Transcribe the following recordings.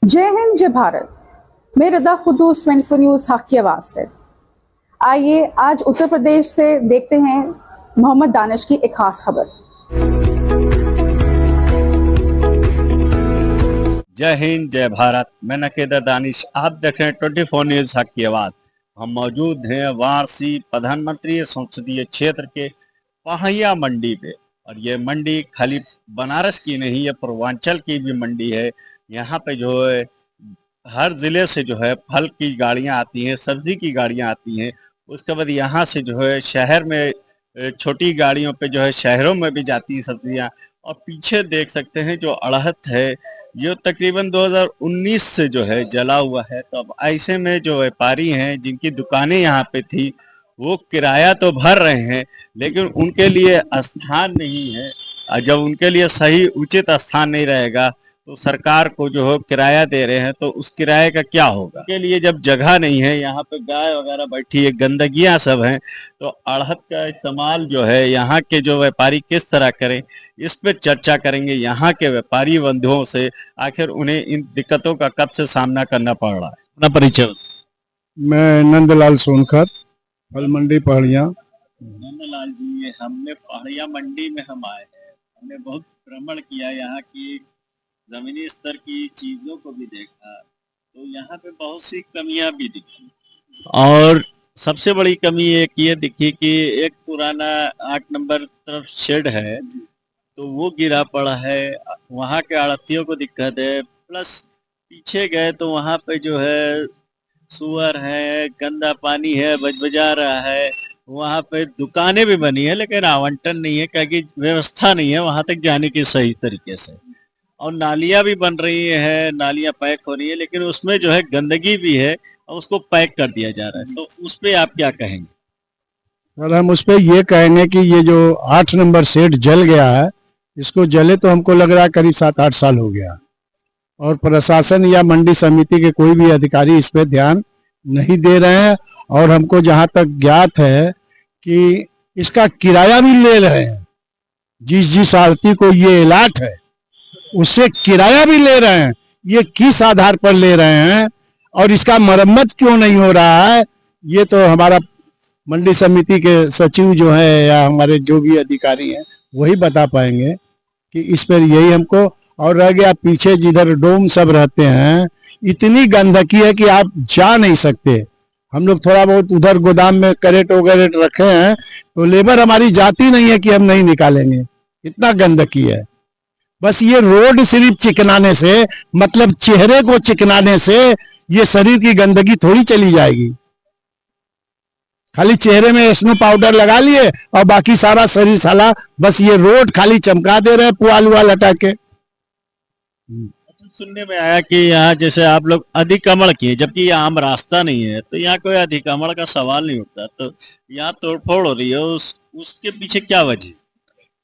जय हिंद, जय भारत। मैं रदा खुदूस 24 न्यूज हक की आवाज से। आइए आज उत्तर प्रदेश से देखते हैं मोहम्मद दानिश की एक खास खबर। जय हिंद, जय भारत। मैं नकेदा दानिश, आप देख रहे हैं 24 न्यूज हक की आवाज। हम मौजूद हैं वाराणसी प्रधानमंत्री संसदीय क्षेत्र के पहाड़िया मंडी पे। और ये मंडी खाली बनारस की नहीं, ये पूर्वांचल की भी मंडी है। यहाँ पे जो है हर जिले से जो है फल की गाड़ियाँ आती हैं, सब्जी की गाड़ियाँ आती हैं। उसके बाद यहाँ से जो है शहर में छोटी गाड़ियों पे जो है शहरों में भी जाती हैं सब्जियाँ। और पीछे देख सकते हैं जो अड़हत है, जो तकरीबन 2019 से जो है जला हुआ है। तो अब ऐसे में जो व्यापारी हैं जिनकी दुकानें यहाँ पे थी, वो किराया तो भर रहे हैं लेकिन उनके लिए स्थान नहीं है। और जब उनके लिए सही उचित स्थान नहीं रहेगा तो सरकार को जो है किराया दे रहे हैं, तो उस किराए का क्या होगा? के लिए जब जगह नहीं है, यहाँ पे गाय वगैरह बैठी है, गंदगियां सब हैं, तो अड़हत का इस्तेमाल जो है यहाँ के जो व्यापारी किस तरह करें, इस पे चर्चा करेंगे यहाँ के व्यापारी बंधुओं से। आखिर उन्हें इन दिक्कतों का कब से सामना करना पड़ रहा है। अपना परिचय। मैं नंदलाल सोनखत, फल मंडी पहाड़िया। नंदलाल जी, हमने पहाड़िया मंडी में हम आए हैं, हमने बहुत भ्रमण किया, यहाँ की जमीनी स्तर की चीजों को भी देखा, तो यहाँ पे बहुत सी कमियां भी दिखी। और सबसे बड़ी कमी एक ये दिखी कि एक पुराना 8 नंबर तरफ शेड है, तो वो गिरा पड़ा है। वहाँ के आड़तियों को दिक्कत है। प्लस पीछे गए तो वहाँ पे जो है सुअर है, गंदा पानी है, बजबजा रहा है। वहाँ पे दुकानें भी बनी है लेकिन आवंटन नहीं है, क्योंकि व्यवस्था नहीं है वहाँ तक जाने की सही तरीके से। और नालियां भी बन रही है, नालियां पैक हो रही है, लेकिन उसमें जो है गंदगी भी है और उसको पैक कर दिया जा रहा है। तो उस पे आप क्या कहेंगे? और हम उस पर ये कहेंगे कि ये जो 8 नंबर सेट जल गया है, इसको जले तो हमको लग रहा है करीब 7-8 साल हो गया, और प्रशासन या मंडी समिति के कोई भी अधिकारी इस पे ध्यान नहीं दे रहे हैं। और हमको जहां तक ज्ञात है कि इसका किराया भी ले रहे हैं, जिस आड़ती को ये इलाट है उससे किराया भी ले रहे हैं। ये किस आधार पर ले रहे हैं और इसका मरम्मत क्यों नहीं हो रहा है, ये तो हमारा मंडी समिति के सचिव जो है या हमारे जो भी अधिकारी हैं वही बता पाएंगे कि इस पर यही हमको। और रह गया पीछे जिधर डोम सब रहते हैं, इतनी गंदगी है कि आप जा नहीं सकते। हम लोग थोड़ा बहुत उधर गोदाम में करेट वगैरह रखे हैं, तो लेबर हमारी जाती नहीं है कि हम नहीं निकालेंगे, इतना गंदगी है। बस ये रोड सिर्फ चिकनाने से, मतलब चेहरे को चिकनाने से ये शरीर की गंदगी थोड़ी चली जाएगी। खाली चेहरे में स्नो पाउडर लगा लिए और बाकी सारा शरीर साला बस ये रोड खाली चमका दे रहे हैं पुआल उवाल हटा के। सुनने में आया कि यहाँ जैसे आप लोग अतिक्रमण किए, जबकि ये आम रास्ता नहीं है, तो यहाँ कोई अतिक्रमण का सवाल नहीं उठता, तो यहाँ तोड़फोड़ हो रही है। उसके पीछे क्या वजह?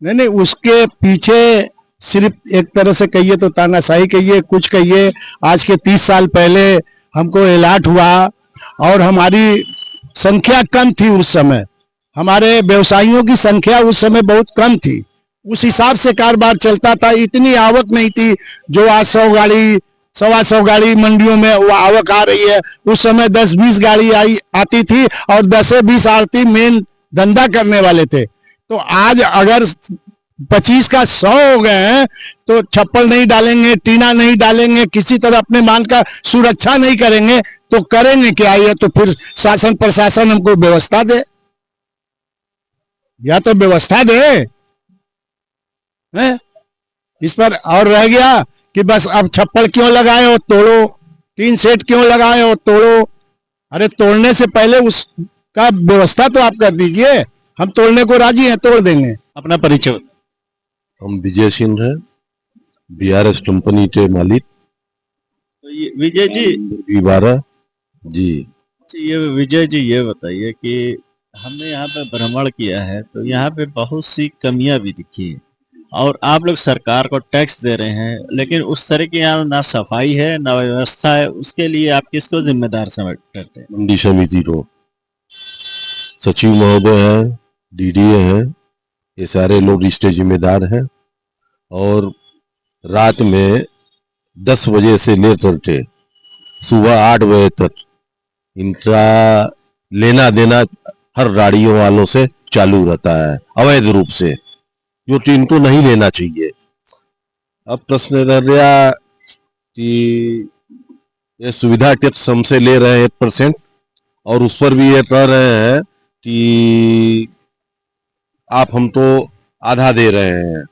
नहीं, उसके पीछे सिर्फ एक तरह से कहिए तो तानाशाही कहिए, कुछ कहिए। आज के 30 साल पहले हमको अलाट हुआ और हमारी संख्या कम थी उस समय, हमारे व्यवसायियों की संख्या उस समय बहुत कम थी, उस हिसाब से कारोबार चलता था। इतनी आवक नहीं थी जो आज 100 गाड़ी 125 गाड़ी मंडियों में वो आवक आ रही है। उस समय 10-20 गाड़ी आती थी और 10-20 आड़ती मेन धंधा करने वाले थे। तो आज अगर 25 का 100 हो गए हैं तो छप्पर नहीं डालेंगे, टीना नहीं डालेंगे, किसी तरह अपने माल का सुरक्षा नहीं करेंगे तो करेंगे क्या? ये तो फिर शासन प्रशासन हमको व्यवस्था दे, या तो व्यवस्था दे है इस पर। और रह गया कि बस अब छप्पर क्यों लगाए हो, तोड़ो, 3 सेट क्यों लगाए हो, तोड़ो। अरे तोड़ने से पहले उसका व्यवस्था तो आप कर दीजिए। हम तोड़ने को राजी हैं, तोड़ देंगे। अपना परिचय। हम विजय सिंह है, बीआरएस कंपनी के मालिक। तो ये विजय जी 12 जी। ये विजय जी ये बताइए कि हमने यहाँ पे भ्रमण किया है, तो यहाँ पे बहुत सी कमियां भी दिखी है, और आप लोग सरकार को टैक्स दे रहे हैं, लेकिन उस तरह की यहाँ ना सफाई है ना व्यवस्था है। उसके लिए आप किसको जिम्मेदार समझ करते हैं? मंडी समिति को, सचिव महोदय है, डीडीए है, ये सारे लोग इसके जिम्मेदार हैं। और रात में 10 बजे से लेकर के सुबह 8 बजे तक इनका लेना देना हर गाड़ियों वालों से चालू रहता है अवैध रूप से, जो कि इनको नहीं लेना चाहिए। अब प्रश्न रह गया कि ये सुविधा टैक्स हमसे ले रहे हैं 1% और उस पर भी ये कह रहे हैं कि आप हमको आधा दे रहे हैं।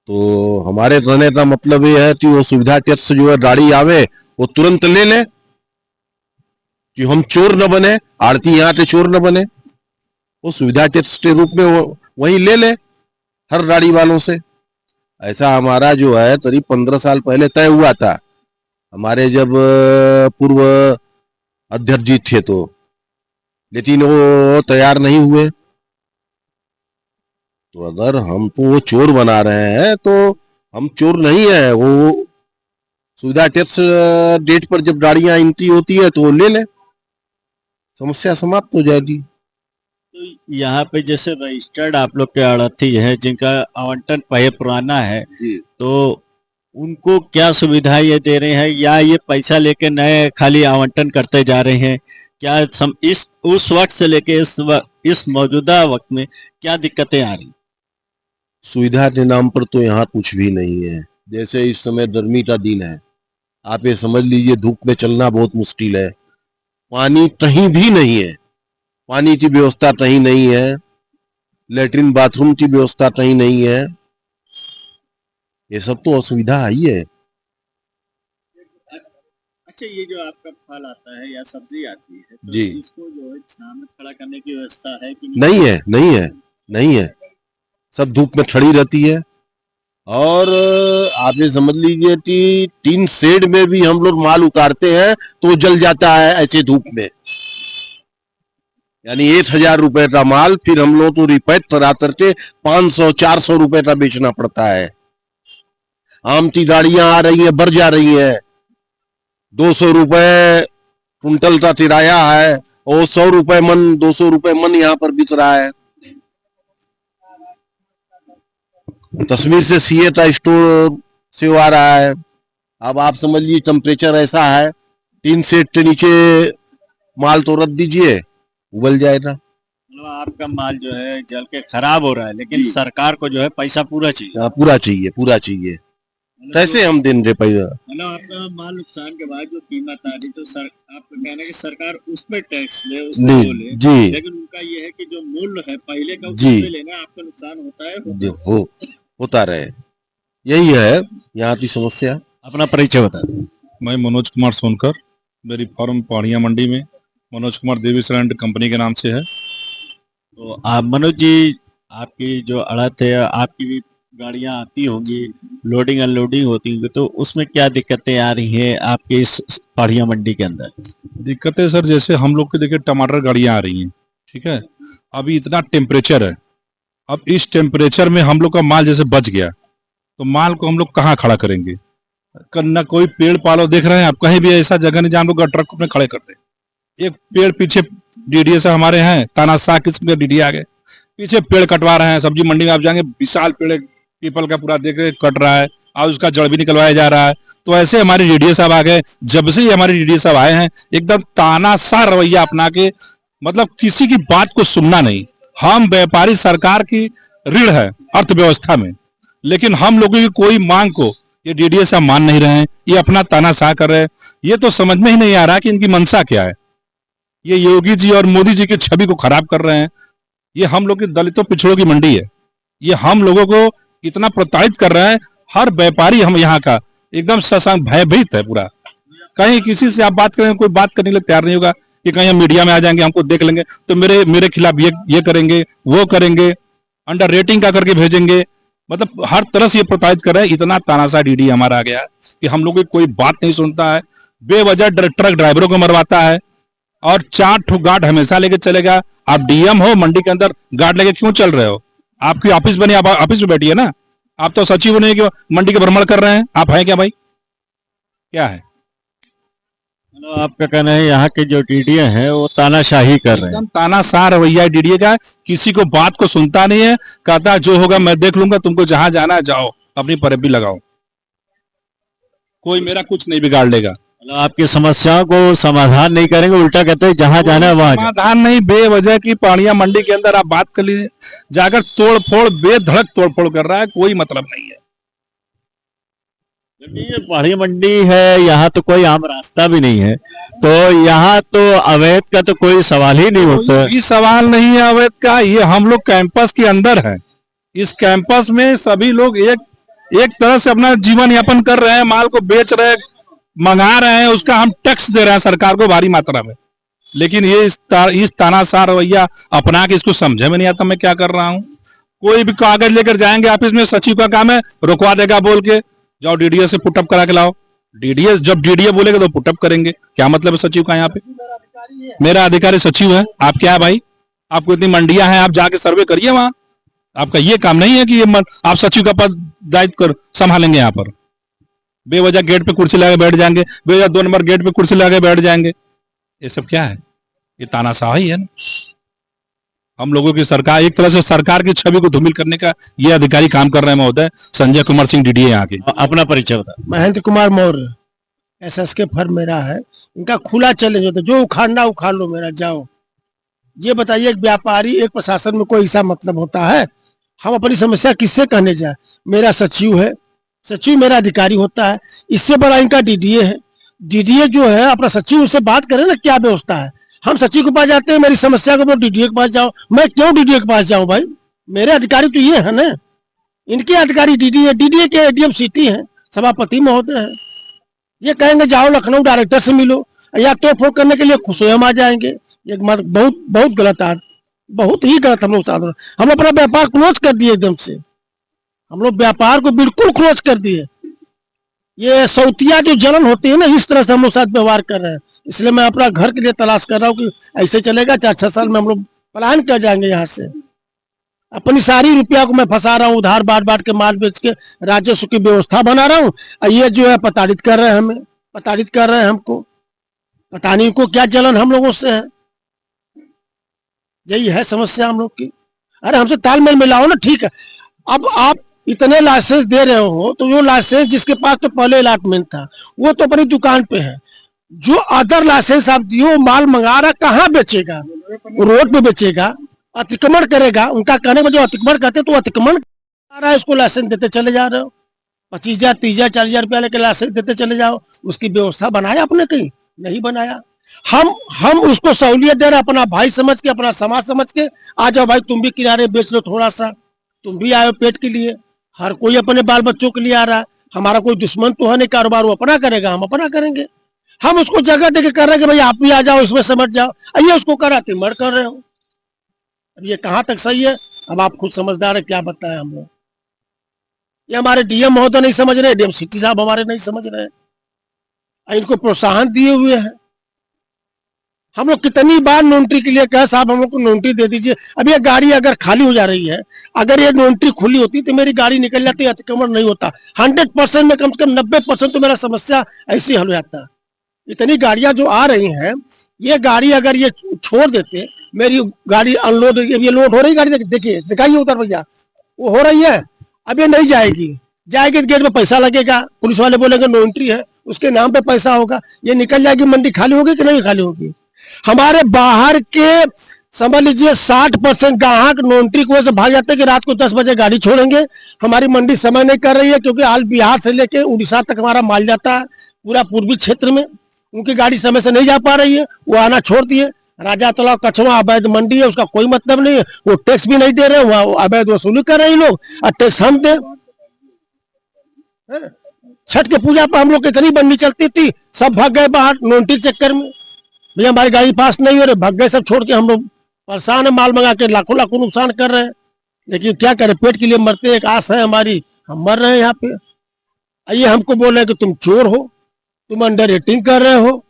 तो हमारे कहने का मतलब ये है कि वो सुविधा टैक्स जो है गाड़ी आवे वो तुरंत ले ले, कि हम चोर न बने, आड़ती यहाँ के चोर न बने। वो सुविधा टैक्स के रूप में वो वही ले ले हर गाड़ी वालों से। ऐसा हमारा जो है करीब 15 साल पहले तय हुआ था, हमारे जब पूर्व अध्यक्ष जी थे तो, लेकिन वो तैयार नहीं हुए। तो अगर हमको वो चोर बना रहे हैं तो हम चोर नहीं है। वो सुविधा टैक्स डेट पर जब गाड़ियां एंट्री होती है तो वो ले ले, समस्या समाप्त हो जाएगी। तो यहाँ पे जैसे रजिस्टर्ड आप लोग के आढ़ती है जिनका आवंटन पहले पुराना है, तो उनको क्या सुविधा ये दे रहे हैं, या ये पैसा लेके नए खाली आवंटन करते जा रहे हैं? क्या इस उस वक्त से लेके इस मौजूदा वक्त में क्या दिक्कतें आ रही? सुविधा के नाम पर तो यहाँ कुछ भी नहीं है। जैसे इस समय गर्मी का दिन है, आप ये समझ लीजिए धूप में चलना बहुत मुश्किल है। पानी कहीं भी नहीं है, पानी की व्यवस्था कहीं नहीं है, लेटरिन बाथरूम की व्यवस्था कहीं नहीं है। ये सब तो असुविधा ही है। अच्छा, ये जो आपका फल आता है या सब्जी आती है, तो जी, इसको जो है छांव में खड़ा करने की व्यवस्था है कि नहीं है, नहीं है, नहीं है। सब धूप में खड़ी रहती है। और आप ये समझ लीजिए कि 3 शेड में भी हम लोग माल उतारते हैं तो वो जल जाता है ऐसे धूप में। यानी 1000 रुपए का माल फिर हम लोग तो रिपेट करा करके 500-400 रुपए का बेचना पड़ता है। आम की गाड़ियां आ रही है, बढ़ जा रही है। 200 रुपए कुंटल का किराया है और 100 रुपए मन, 200 रुपए मन यहाँ पर बिक रहा है। कश्मीर से सीए का स्टोर से आ रहा है। अब आप समझ लीजिए टेम्परेचर ऐसा है, 3 सेट के नीचे माल तो रख दीजिए, उबल जाएगा। मतलब आपका माल जो है जल के खराब हो रहा है, लेकिन सरकार को जो है पैसा पूरा चाहिए। हाँ, पूरा चाहिए, पूरा चाहिए। कैसे हम देंगे पैसा? मतलब आपका माल नुकसान के बाद जो कीमत आ रही, तो आपका कहना है कि सरकार उसमें टैक्स ले, उसमें वो ले, जी, लेकिन उनका ये है कि जो मूल्य है पहले का जी, उसमें लेना, आपका नुकसान होता है होता रहे। यही है यहाँ की समस्या। अपना परिचय बता दें। मैं मनोज कुमार सोनकर, मेरी फर्म पहाड़िया मंडी में मनोज कुमार देवी सिलेंडर कंपनी के नाम से है। तो आप मनोज जी, आपकी जो अड़त है, आपकी भी गाड़ियां आती होंगी, लोडिंग अनलोडिंग होती होंगी, तो उसमें क्या दिक्कतें आ रही हैं आपके इस पहाड़िया मंडी के अंदर? दिक्कतें सर, जैसे हम लोग के देखिए टमाटर गाड़ियां आ रही हैं, ठीक है, अभी इतना टेम्परेचर है। अब इस टेम्परेचर में हम लोग का माल जैसे बच गया तो माल को हम लोग कहाँ खड़ा करेंगे? न कोई पेड़ पालो देख रहे हैं आप, कहीं भी ऐसा जगह नहीं जहाँ हम लोग ट्रक में खड़े करते। एक पेड़ पीछे डीडीए से हमारे हैं, तानाशाह किस्म के डीडीए आ गए, पीछे पेड़ कटवा रहे हैं। सब्जी मंडी में आप जाएंगे, विशाल पेड़ पीपल का पूरा देख कट रहा है और उसका जड़ भी निकलवाया जा रहा है। तो ऐसे हमारे डीडीए साहब आ गए। जब से ही हमारे डीडीए साहब आए हैं, एकदम तानाशाह रवैया अपना के, मतलब किसी की बात को सुनना नहीं। हम व्यापारी सरकार की रीढ़ है अर्थव्यवस्था में, लेकिन हम लोगों की कोई मांग को ये डीडीए साहब मान नहीं रहे हैं। ये अपना तानाशाह कर रहे हैं। ये तो समझ में ही नहीं आ रहा कि इनकी मंशा क्या है। ये योगी जी और मोदी जी की छवि को खराब कर रहे हैं। ये हम लोग की दलितों पिछड़ों की मंडी है। ये हम लोगों को इतना प्रताड़ित कर रहे हैं। हर व्यापारी हम यहाँ का एकदम सशंक भयभीत है पूरा। कहीं किसी से आप बात करेंगे, कोई बात करने के लिए तैयार नहीं होगा कि कहीं हम मीडिया में आ जाएंगे, हमको देख लेंगे तो मेरे खिलाफ ये करेंगे, वो करेंगे, अंडर रेटिंग का करके भेजेंगे। मतलब हर तरह से ये प्रताड़ित कर रहे हैं। इतना तानाशाह डीडी हमारा आ गया है कि हम लोग की कोई बात नहीं सुनता है। बेवजह ट्रक ड्राइवरों को मरवाता है और 4 ठो गार्ड हमेशा लेके चलेगा। आप डीएम हो, मंडी के अंदर गार्ड लेके क्यों चल रहे हो? आपकी ऑफिस बनी, आप ऑफिस में बैठिए ना। आप तो सचिव नहीं कि मंडी के भ्रमण कर रहे हैं। आप हैं क्या भाई? क्या है? आपका कहना है यहाँ के जो डीडीए हैं वो तानाशाही कर रहे हैं। एकदम तानाशाह रवैया डीडीए का। किसी को बात को सुनता नहीं है, कहता है जो होगा मैं देख लूंगा, तुमको जहां जाना है जाओ, अपनी पैरवी लगाओ। कोई मेरा कुछ नहीं बिगाड़ लेगा। मतलब आपकी समस्याओं को समाधान नहीं करेंगे, उल्टा कहते हैं जहां जाना है वहां जाओ। समाधान नहीं, बेवजह की पाड़िया मंडी के अंदर आप बात कर लीजिए, जाकर तोड़ फोड़, बेधड़क तोड़ फोड़ कर रहा है, कोई मतलब नहीं है। ये पहाड़ी मंडी है, यहाँ तो कोई आम रास्ता भी नहीं है, तो यहाँ तो अवैध का तो कोई सवाल ही नहीं होता है। कोई सवाल नहीं है अवैध का। ये हम लोग कैंपस के अंदर है, इस कैंपस में सभी लोग एक तरह से अपना जीवन यापन कर रहे हैं, माल को बेच रहे हैं, मंगा रहे हैं, उसका हम टैक्स दे रहे हैं सरकार को भारी मात्रा में। लेकिन ये इस तानाशाह रवैया अपना के इसको समझे में नहीं आता मैं क्या कर रहा हूँ। कोई भी कागज लेकर जाएंगे ऑफिस में, सचिव का काम है रुकवा देगा बोल के, जाओ डीडीए से पुटअप करा के लाओ। डीडीए जब डीडीए बोलेगा तो पुटअप करेंगे, क्या मतलब है सचिव का यहाँ पे? मेरा अधिकारी सचिव है, आप क्या है भाई? आपको इतनी मंडियां हैं, आप जाके सर्वे करिए वहां। आपका ये काम नहीं है कि ये आप सचिव का पद दायित्व कर संभालेंगे। यहाँ पर बेवजह गेट पे कुर्सी लगा बैठ जाएंगे, बेवजह 2 नंबर गेट पे कुर्सी लगा बैठ जाएंगे। ये सब क्या है? ये तानाशाही है ना। हम लोगों की सरकार, एक तरह से सरकार की छवि को धूमिल करने का ये अधिकारी काम कर रहे हैं महोदय। संजय कुमार सिंह डीडीए यहाँ के। अपना परिचय बता। महेंद्र कुमार मौर्य, एसएसके फर्म मेरा है। इनका खुला चैलेंज होता है, जो उखाड़ना उखाड़ लो मेरा, जाओ। ये बताइए, एक व्यापारी, एक प्रशासन में कोई ऐसा मतलब होता है? हम अपनी समस्या किससे कहने जाए? मेरा सचिव है, सचिव मेरा अधिकारी होता है, इससे बड़ा इनका डीडीए है। डीडीए जो है अपना सचिव से बात करे ना, क्या व्यवस्था है। हम सचिव के पास जाते हैं, मेरी समस्या को डीडीए के पास जाओ। मैं क्यों डीडीए के पास जाऊं भाई? मेरे अधिकारी तो ये है ना, इनके अधिकारी डीडीए के एडीएम सिटी हैं, सभापति महोदय है। ये कहेंगे जाओ लखनऊ डायरेक्टर से मिलो, या तोड़ फोड़ करने के लिए स्वयं आ जाएंगे। ये बहुत बहुत गलत, बहुत ही गलत। हम लोग अपना व्यापार क्लोज कर दिए एकदम से, हम लोग व्यापार को बिल्कुल क्लोज कर दिए। ये सौतिया जो जलन होती है ना, इस तरह से हम लोग साथ व्यवहार कर रहे हैं। इसलिए मैं अपना घर के लिए तलाश कर रहा हूँ कि ऐसे चलेगा 4-6 साल में हम लोग पलायन कर जाएंगे यहाँ से। अपनी सारी रुपया को मैं फंसा रहा हूँ, उधार बांट के माल बेच के राजस्व की व्यवस्था बना रहा हूँ। ये जो है प्रताड़ित कर रहे हैं हमें, प्रताड़ित कर रहे हैं हमको। पता नहीं को क्या जलन हम लोगों से है। यही है समस्या हम लोग की। अरे हमसे तालमेल मिलाओ ना, ठीक है। अब आप इतने लाइसेंस दे रहे हो, तो वो लाइसेंस जिसके पास तो पहले अलॉटमेंट था वो तो अपनी दुकान पे है। जो अदर लाइसेंस आप दियो, माल मंगा रहा, कहाँ बेचेगा? रोड पे बेचेगा, अतिक्रमण करेगा। उनका कहने में जो अतिक्रमण करते तो अतिक्रमण आ रहा है, उसको लाइसेंस देते चले जा रहे हो। 25,000, 30,000, 40,000 रुपया लेके लाइसेंस देते चले जाओ। उसकी व्यवस्था बनाया आपने? कहीं नहीं बनाया। हम उसको सहूलियत दे रहे, अपना भाई समझ के, अपना समाज समझ के। आ जाओ भाई, तुम भी किनारे बेच लो थोड़ा सा, तुम भी आए पेट के लिए। हर कोई अपने बाल बच्चों के लिए आ रहा है। हमारा कोई दुश्मन तो है नहीं, कारोबार वो अपना करेगा, हम अपना करेंगे। हम उसको जगह देके कर रहे हैं कि भाई आप भी आ जाओ, इसमें समझ जाओ। ये उसको कराते मर कर रहे हो। अब ये कहाँ तक सही है? अब आप खुद समझदार है, क्या बताएं हम लोग। ये हमारे डीएम महोदय नहीं समझ रहे, डीएम सिटी साहब हमारे नहीं समझ रहे, इनको प्रोत्साहन दिए हुए हैं। हम लोग कितनी बार नोन्ट्री के लिए कहा, साहब हम लोग को नोन्ट्री दे दीजिए। अब ये गाड़ी अगर खाली हो जा रही है, अगर ये नोन्ट्री खुली होती तो मेरी गाड़ी निकल जाती, अतिक्रमण नहीं होता। 100% में कम से कम 90% तो मेरा समस्या ऐसी हल हो जाता। इतनी गाड़ियां जो आ रही हैं, ये गाड़ी अगर ये छोड़ देते, मेरी गाड़ी अनलोड, ये लोड हो रही गाड़ी, देखिए दिखाइए उधर भैया, वो हो रही है। अब ये नहीं जाएगी तो गेट में पैसा लगेगा, पुलिस वाले बोलेंगे नो एंट्री है, उसके नाम पे पैसा होगा। ये निकल जाएगी, मंडी खाली होगी कि नहीं खाली होगी? हमारे बाहर के समझ लीजिए 60% ग्राहक नो एंट्री की वजह से भाग जाते हैं कि रात को 10 बजे गाड़ी छोड़ेंगे। हमारी मंडी समय नहीं कर रही है, क्योंकि हाल बिहार से लेके उड़ीसा तक हमारा माल जाता है, पूरा पूर्वी क्षेत्र में। उनकी गाड़ी समय से नहीं जा पा रही है, वो आना छोड़ दिए। राजा तालाब कछवा अवैध मंडी है, उसका कोई मतलब नहीं है। वो टैक्स भी नहीं दे रहे, वहां अवैध वसूली कर रहे हैं लोग, और टैक्स हम दे। छठ के पूजा पर हम लोग कितनी मंडी चलती थी, सब भाग गए बाहर नोन्टी के चक्कर में। भैया हमारी गाड़ी पास नहीं हो रही, भाग गए सब छोड़ के। हम लोग परेशान है, माल मंगा के लाखों लाखों नुकसान कर रहे हैं। लेकिन क्या करें, पेट के लिए मरते, एक आस है हमारी, हम मर रहे हैं यहाँ पे। आइए हमको बोल रहे कि तुम चोर हो, तुम अंडर रेटिंग कर रहे हो,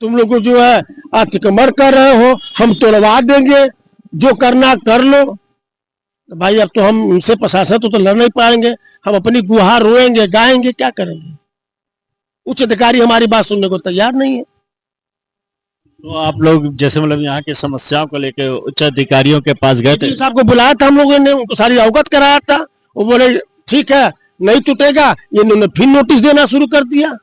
तुम लोग जो है अतिक्रमण कर रहे हो, हम तोड़वा देंगे, जो करना कर लो। तो भाई अब तो हम उनसे प्रशासन तो लड़ नहीं पाएंगे, हम अपनी गुहार रोएंगे, गाएंगे, क्या करेंगे? उच्च अधिकारी हमारी बात सुनने को तैयार नहीं है। तो आप लोग जैसे मतलब यहाँ की समस्याओं को लेकर उच्च अधिकारियों के पास गए थे? साहब को बुलाया था हम लोगों ने, उनको सारी अवगत कराया था। वो बोले ठीक है, नहीं टूटेगा, ये इन्होंने फिर नोटिस देना शुरू कर दिया।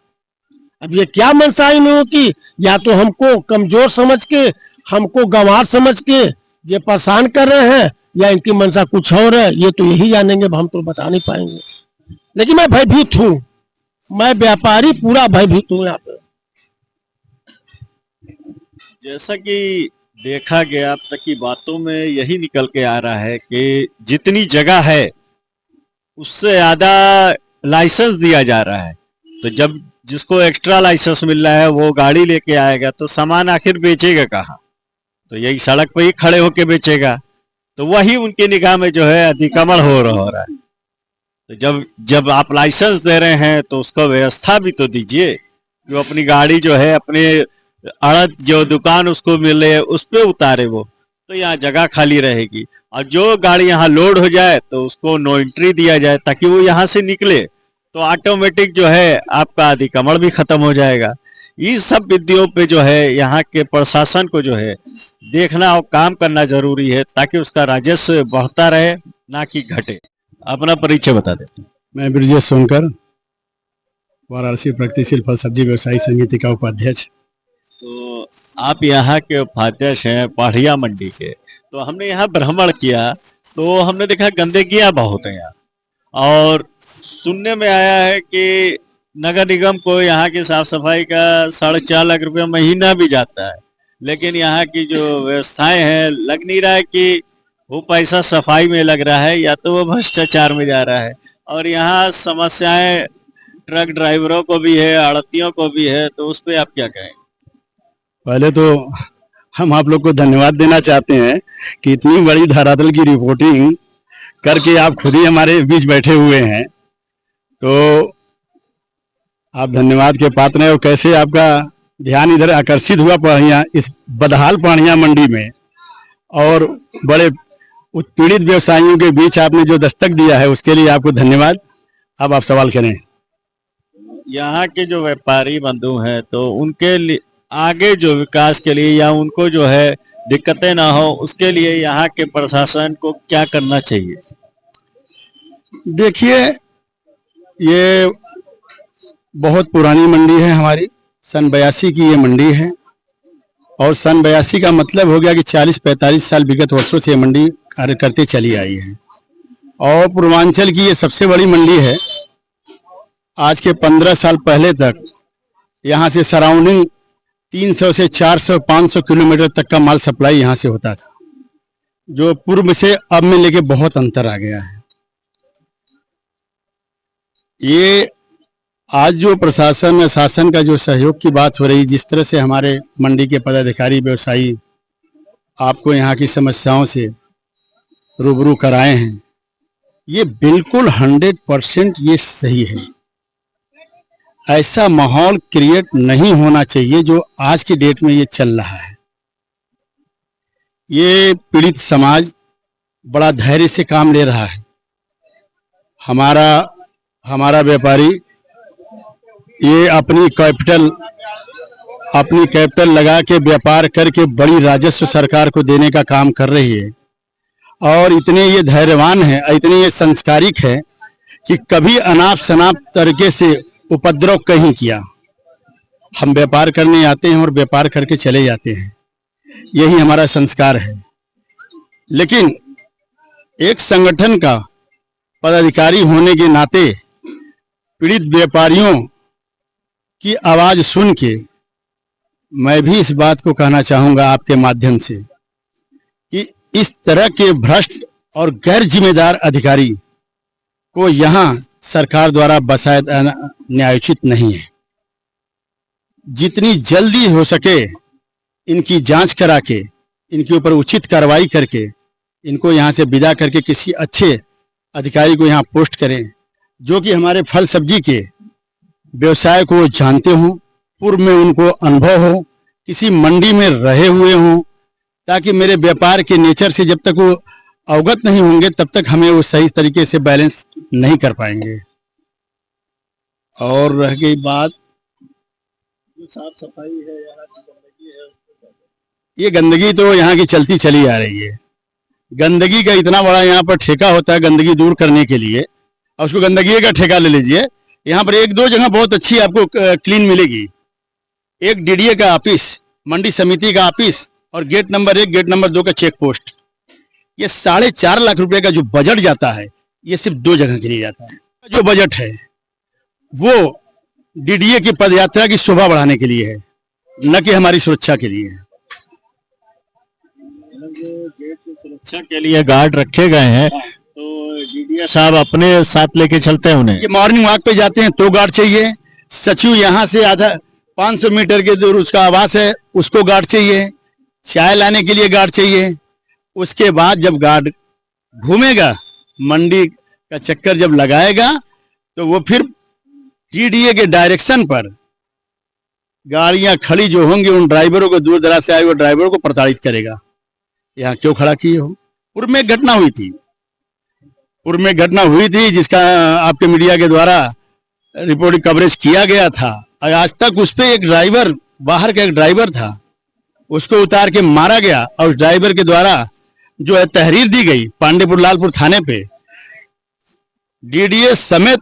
अब ये क्या मंशा है इन लोगों की, या तो हमको कमजोर समझ के, हमको गंवार समझ के ये परेशान कर रहे हैं, या इनकी मंशा कुछ और है, ये तो यही जानेंगे, हम तो बता नहीं पाएंगे। लेकिन मैं भयभीत हूँ, मैं व्यापारी पूरा भयभीत हूँ यहाँ पे। जैसा कि देखा गया अब तक की बातों में यही निकल के आ रहा है कि जितनी जगह है उससे ज्यादा लाइसेंस दिया जा रहा है। तो जब जिसको एक्स्ट्रा लाइसेंस मिल रहा है वो गाड़ी लेके आएगा तो सामान आखिर बेचेगा कहाँ? तो यही सड़क पे ही खड़े होके बेचेगा। तो वही उनकी निगाह में जो है अतिक्रमण हो रहा है। तो जब आप लाइसेंस दे रहे हैं तो उसको व्यवस्था भी तो दीजिए, जो अपनी गाड़ी जो है अपने अड़द जो दुकान उसको मिले उस पे उतारे वो, तो यहाँ जगह खाली रहेगी। और जो गाड़ी यहाँ लोड हो जाए तो उसको नो एंट्री दिया जाए ताकि वो यहाँ से निकले, तो ऑटोमेटिक जो है आपका अतिक्रमण भी खत्म हो जाएगा। इस सब विधियों पे जो है यहाँ के प्रशासन को जो है देखना और काम करना जरूरी है ताकि उसका राजस्व बढ़ता रहे ना कि घटे। अपना परिचय बता दें। मैं ब्रजेश सोनकर, वाराणसी प्रगतिशील फल सब्जी व्यवसायी समिति का उपाध्यक्ष। तो आप यहाँ के उपाध्यक्ष हैं पाढ़िया मंडी के। तो हमने यहाँ भ्रमण किया तो हमने देखा गंदगियाँ बहुत हैं यहाँ, और सुनने में आया है कि नगर निगम को यहाँ की साफ सफाई का 4.5 लाख रुपया महीना भी जाता है, लेकिन यहाँ की जो व्यवस्थाएं हैं लग नहीं रहा है कि वो पैसा सफाई में लग रहा है या तो वो भ्रष्टाचार में जा रहा है। और यहाँ समस्याएं ट्रक ड्राइवरों को भी है, आड़तियों को भी है, तो उस पर आप क्या कहें? पहले तो हम आप लोग को धन्यवाद देना चाहते हैं कि इतनी बड़ी धरातल की रिपोर्टिंग करके आप खुद ही हमारे बीच बैठे हुए हैं, तो आप धन्यवाद के पात्र हैं। और कैसे आपका ध्यान इधर आकर्षित हुआ पाढ़िया, इस बदहाल पाढ़िया मंडी में, और बड़े उत्पीड़ित व्यवसायियों के बीच आपने जो दस्तक दिया है उसके लिए आपको धन्यवाद। अब आप सवाल करें। यहाँ के जो व्यापारी बंधु हैं तो उनके लिए आगे जो विकास के लिए या उनको जो है दिक्कतें ना हो उसके लिए यहाँ के प्रशासन को क्या करना चाहिए? देखिए, ये बहुत पुरानी मंडी है हमारी, सन 82 की ये मंडी है, और सन 82 का मतलब हो गया कि 40-45 साल विगत वर्षों से ये मंडी कार्य करते चली आई है। और पूर्वांचल की ये सबसे बड़ी मंडी है। आज के 15 साल पहले तक यहाँ से सराउंडिंग 300 से 400-500 किलोमीटर तक का माल सप्लाई यहाँ से होता था, जो पूर्व से अब में लेके बहुत अंतर आ गया है। ये आज जो प्रशासन शासन का जो सहयोग की बात हो रही, जिस तरह से हमारे मंडी के पदाधिकारी व्यवसायी आपको यहाँ की समस्याओं से रूबरू कराए हैं, ये बिल्कुल 100% ये सही है। ऐसा माहौल क्रिएट नहीं होना चाहिए जो आज की डेट में ये चल रहा है। ये पीड़ित समाज बड़ा धैर्य से काम ले रहा है। हमारा व्यापारी ये अपनी कैपिटल लगा के व्यापार करके बड़ी राजस्व सरकार को देने का काम कर रही है, और इतने ये धैर्यवान है, इतने ये संस्कारिक है कि कभी अनाप शनाप तरीके से उपद्रव कहीं किया। हम व्यापार करने आते हैं और व्यापार करके चले जाते हैं, यही हमारा संस्कार है। लेकिन एक संगठन का पदाधिकारी होने के नाते पीड़ित व्यापारियों की आवाज सुन के मैं भी इस बात को कहना चाहूंगा आपके माध्यम से कि इस तरह के भ्रष्ट और गैर जिम्मेदार अधिकारी को यहाँ सरकार द्वारा बसाया न्यायोचित नहीं है। जितनी जल्दी हो सके इनकी जांच करा के, इनके ऊपर उचित कार्रवाई करके, इनको यहाँ से विदा करके किसी अच्छे अधिकारी को यहाँ पोस्ट करें, जो कि हमारे फल सब्जी के व्यवसाय को जानते हों, पूर्व में उनको अनुभव हो, किसी मंडी में रहे हुए हों, ताकि मेरे व्यापार के नेचर से जब तक वो अवगत नहीं होंगे तब तक हमें वो सही तरीके से बैलेंस नहीं कर पाएंगे। और रह गई बात साफ सफाई है, यहाँ की गंदगी है, ये गंदगी तो यहाँ की चलती चली आ रही है। गंदगी का इतना बड़ा यहाँ पर ठेका होता है गंदगी दूर करने के लिए, और उसको गंदगी का ठेका ले लीजिए। यहाँ पर एक दो जगह बहुत अच्छी आपको क्लीन मिलेगी। एक डीडीए का ऑफिस, मंडी समिति का ऑफिस और गेट नंबर 1 गेट नंबर 2 का चेक पोस्ट। ये 4.5 लाख रुपए का जो बजट जाता है ये सिर्फ 2 जगह के लिए जाता है। जो बजट है वो डीडीए की पदयात्रा की शोभा बढ़ाने के लिए है, न कि हमारी सुरक्षा के लिए है। गेट की सुरक्षा के लिए गार्ड रखे गए हैं, तो डीडीए साहब अपने साथ लेके चलते हैं उन्हें। ये मॉर्निंग वॉक पे जाते हैं तो गार्ड चाहिए। सचिव यहाँ से आधा 500 मीटर के दूर उसका आवास है, उसको गार्ड चाहिए। चाय लाने के लिए गार्ड चाहिए। उसके बाद जब गार्ड घूमेगा, मंडी का चक्कर जब लगाएगा, तो वो फिर डीडीए के डायरेक्शन पर गाड़ियां खड़ी जो होंगी उन ड्राइवरों को, दूर दराज से आए हुए ड्राइवरों को प्रताड़ित करेगा। यहाँ क्यों खड़ा किए हो? पूर्व में एक घटना हुई थी, जिसका आपके मीडिया के द्वारा रिपोर्टिंग कवरेज किया गया था। आज तक उस पे एक ड्राइवर, बाहर का एक ड्राइवर था, उसको उतार के मारा गया और उस ड्राइवर के द्वारा जो है तहरीर दी गई पांडेपुर लालपुर थाने पे। डीडीए समेत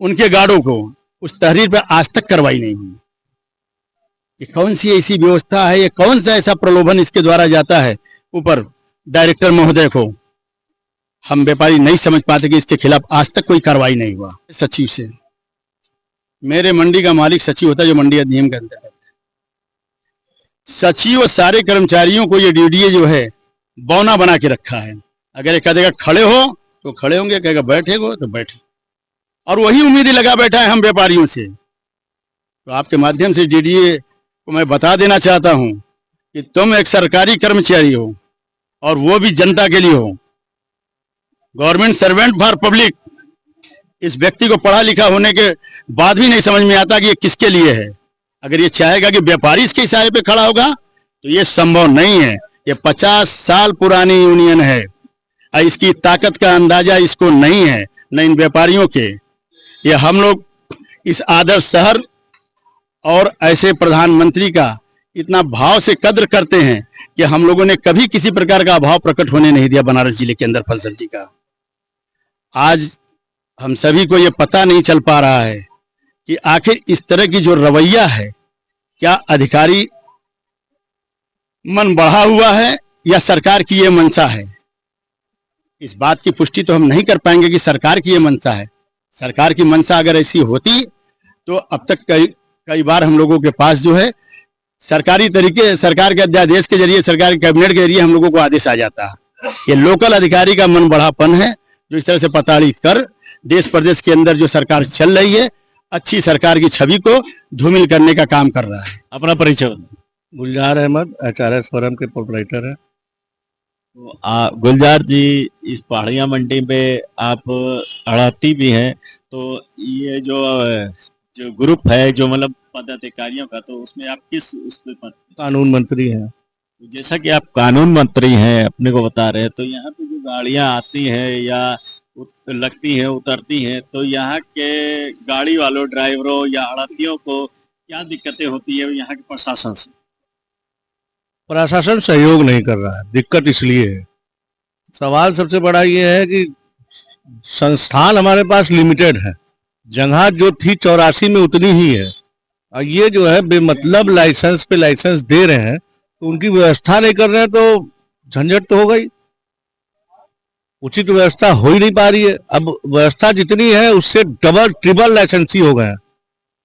उनके गार्डों को उस तहरीर पे आज तक कार्रवाई नहीं हुई। ये कौन सी ऐसी व्यवस्था है? ये कौन सा ऐसा प्रलोभन इसके द्वारा जाता है ऊपर डायरेक्टर महोदय को? हम व्यापारी नहीं समझ पाते कि इसके खिलाफ आज तक कोई कार्रवाई नहीं हुआ। सचिव से, मेरे मंडी का मालिक सचिव होता है जो मंडी अधिनियम के अंतर्गत है। सचिव और सारे कर्मचारियों को ये डीडीए जो है बौना बना के रखा है। अगर ये कहेगा खड़े हो तो खड़े होंगे, कहेगा बैठे हो तो बैठे, और वही उम्मीदें लगा बैठा है हम व्यापारियों से। तो आपके माध्यम से डीडीए को मैं बता देना चाहता हूं कि तुम एक सरकारी कर्मचारी हो और वो भी जनता के लिए हो, गवर्नमेंट सर्वेंट फॉर पब्लिक। इस व्यक्ति को पढ़ा लिखा होने के बाद भी नहीं समझ में आता कि ये किसके लिए है। अगर ये चाहेगा कि व्यापारी इसके इशारे पे खड़ा होगा तो ये संभव नहीं है। ये 50 साल पुरानी यूनियन है और इसकी ताकत का अंदाजा इसको नहीं है, न इन व्यापारियों के। ये हम लोग इस आदर्श शहर और ऐसे प्रधानमंत्री का इतना भाव से कद्र करते हैं कि हम लोगों ने कभी किसी प्रकार का अभाव प्रकट होने नहीं दिया बनारस जिले के अंदर फल सब्जी का। आज हम सभी को ये पता नहीं चल पा रहा है कि आखिर इस तरह की जो रवैया है, क्या अधिकारी मन बढ़ा हुआ है या सरकार की ये मंशा है? इस बात की पुष्टि तो हम नहीं कर पाएंगे कि सरकार की ये मंशा है। सरकार की मंशा अगर ऐसी होती तो अब तक कई बार हम लोगों के पास जो है सरकारी तरीके, सरकार के अध्यादेश के जरिए, सरकार के कैबिनेट के जरिए हम लोगों को आदेश आ जाता। ये लोकल अधिकारी का मन बढ़ापन है जो इस तरह से प्रताड़ित कर देश प्रदेश के अंदर जो सरकार चल रही है, अच्छी सरकार की छवि को धूमिल करने का काम कर रहा है। अपना परिचय। गुलजार अहमद HRS फर्म के प्रोपराइटर है। तो गुलजार जी, इस पहाड़िया मंडी में आप अड़ाती भी हैं, तो ये जो ग्रुप है, जो मतलब पदाधिकारियों का, तो उसमें आप किस उस पे कानून मंत्री हैं। तो जैसा कि आप कानून मंत्री हैं, अपने को बता रहे हैं, तो यहाँ पे जो गाड़ियाँ आती हैं या लगती हैं, उतरती हैं, तो यहाँ के गाड़ी वालों, ड्राइवरों या अड़ातियों को क्या दिक्कतें होती है यहाँ के प्रशासन से? प्रशासन सहयोग नहीं कर रहा है। दिक्कत इसलिए है, सवाल सबसे बड़ा ये है कि संस्थान हमारे पास लिमिटेड है। जगह जो थी 84 में उतनी ही है, और ये जो है बेमतलब लाइसेंस पे लाइसेंस दे रहे हैं, तो उनकी व्यवस्था नहीं कर रहे हैं, तो झंझट तो हो गई। उचित व्यवस्था हो ही नहीं पा रही है। अब व्यवस्था जितनी है उससे डबल ट्रिपल लाइसेंसी हो गए हैं,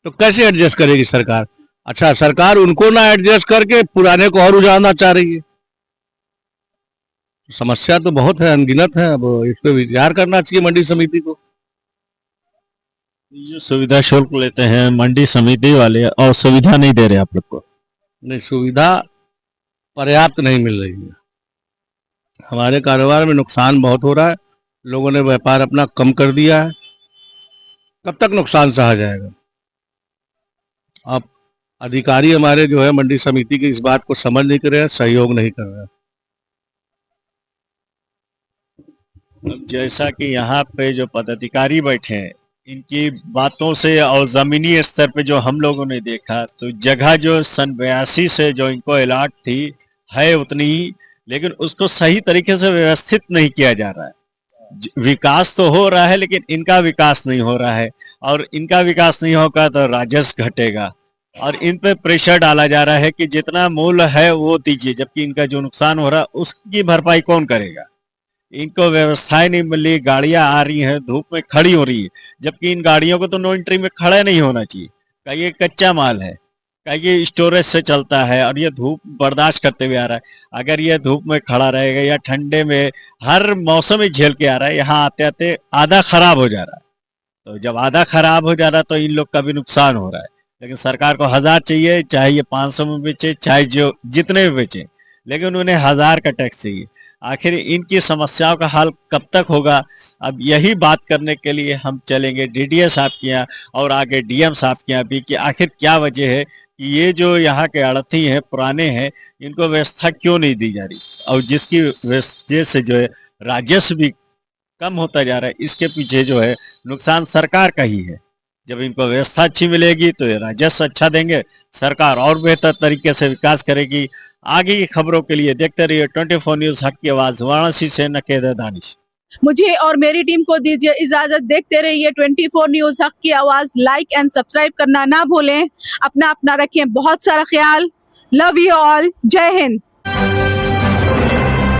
तो कैसे एडजस्ट करेगी सरकार? अच्छा, सरकार उनको ना एडजस्ट करके पुराने को और उजाड़ना चाह रही है। समस्या तो बहुत है, अनगिनत है। अब इस पे विचार करना चाहिए मंडी समिति को। जो सुविधा शुल्क लेते हैं मंडी समिति वाले, और सुविधा नहीं दे रहे आप लोग को? नहीं, सुविधा पर्याप्त नहीं मिल रही है। हमारे कारोबार में नुकसान बहुत हो रहा है। लोगों ने व्यापार अपना कम कर दिया है। कब तक नुकसान सहा जाएगा? अब अधिकारी हमारे जो है मंडी समिति की इस बात को समझ नहीं कर रहे हैं, सहयोग नहीं कर रहे हैं। अब जैसा कि यहाँ पे जो पदाधिकारी बैठे हैं, इनकी बातों से और जमीनी स्तर पे जो हम लोगों ने देखा, तो जगह जो सन 82 से जो इनको अलॉट थी है उतनी ही, लेकिन उसको सही तरीके से व्यवस्थित नहीं किया जा रहा है। विकास तो हो रहा है लेकिन इनका विकास नहीं हो रहा है, और इनका विकास नहीं होगा तो राजस्व घटेगा, और इन पे प्रेशर डाला जा रहा है कि जितना मूल्य है वो दीजिए, जबकि इनका जो नुकसान हो रहा है उसकी भरपाई कौन करेगा। इनको व्यवस्थाएं नहीं मिल रही, गाड़ियां आ रही हैं धूप में खड़ी हो रही है, जबकि इन गाड़ियों को तो नो एंट्री में खड़ा नहीं होना चाहिए। का ये कच्चा माल है, का ये स्टोरेज से चलता है, और ये धूप बर्दाश्त करते हुए आ रहा है। अगर ये धूप में खड़ा रहेगा या ठंडे में, हर मौसम में झेल के आ रहा है, यहाँ आते आते आधा खराब हो जा रहा है। तो जब आधा खराब हो जा रहा है तो इन लोग का भी नुकसान हो रहा है। लेकिन सरकार को 1000 चाहिए, चाहे ये 500 में बेचे, चाहे जो जितने में बेचे, लेकिन उन्हें 1000 का टैक्स चाहिए। आखिर इनकी समस्याओं का हल कब तक होगा? अब यही बात करने के लिए हम चलेंगे डीडीएस साहब के यहाँ और आगे डीएम साहब के यहाँ भी, कि आखिर क्या वजह है कि ये जो यहाँ के आड़ती हैं, पुराने हैं, इनको व्यवस्था क्यों नहीं दी जा रही, और जिसकी वजह से जो है राजस्व भी कम होता जा रहा है। इसके पीछे जो है नुकसान सरकार का ही है। जब इनको व्यवस्था अच्छी मिलेगी तो ये राजस्व अच्छा देंगे, सरकार और बेहतर तरीके से विकास करेगी। आगे की खबरों के लिए देखते रहिए 24 न्यूज हक की आवाज। वाराणसी से नकेद दानिश। मुझे और मेरी टीम को दीजिए इजाजत। देखते रहिए 24 न्यूज हक की आवाज। लाइक एंड सब्सक्राइब करना ना भूलें। अपना रखें बहुत सारा ख्याल। Love you all. जय हिंद।